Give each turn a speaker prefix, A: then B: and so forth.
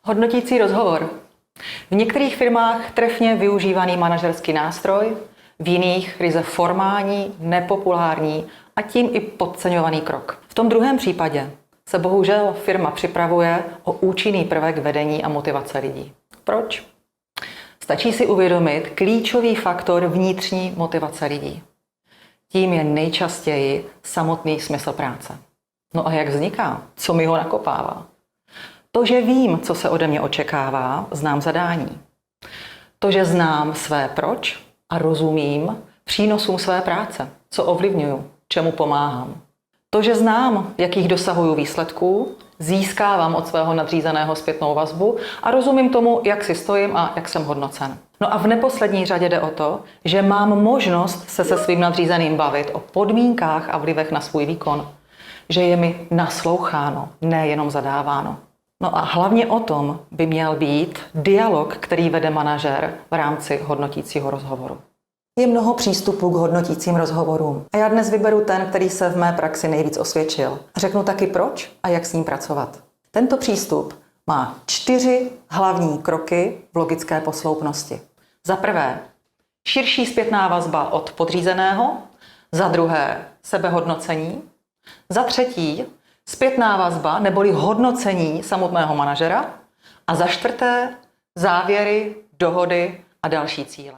A: Hodnotící rozhovor. V některých firmách trefně využívaný manažerský nástroj, v jiných ryze formální, nepopulární a tím i podceňovaný krok. V tom druhém případě se bohužel firma připravuje o účinný prvek vedení a motivace lidí. Proč? Stačí si uvědomit klíčový faktor vnitřní motivace lidí. Tím je nejčastěji samotný smysl práce. No a jak vzniká? Co mi ho nakopává? To, že vím, co se ode mě očekává, znám zadání. To, že znám své proč a rozumím přínosům své práce, co ovlivňuju, čemu pomáhám. To, že znám, jakých dosahuju výsledků, získávám od svého nadřízeného zpětnou vazbu a rozumím tomu, jak si stojím a jak jsem hodnocen. No a v neposlední řadě jde o to, že mám možnost se svým nadřízeným bavit o podmínkách a vlivech na svůj výkon. Že je mi nasloucháno, nejenom zadáváno. No a hlavně o tom by měl být dialog, který vede manažer v rámci hodnotícího rozhovoru. Je mnoho přístupů k hodnotícím rozhovorům a já dnes vyberu ten, který se v mé praxi nejvíc osvědčil. A řeknu taky proč a jak s ním pracovat. Tento přístup má 4 hlavní kroky v logické posloupnosti. Za prvé, širší zpětná vazba od podřízeného, za druhé, sebehodnocení, za třetí, zpětná vazba neboli hodnocení samotného manažera a za čtvrté, závěry, dohody a další cíle.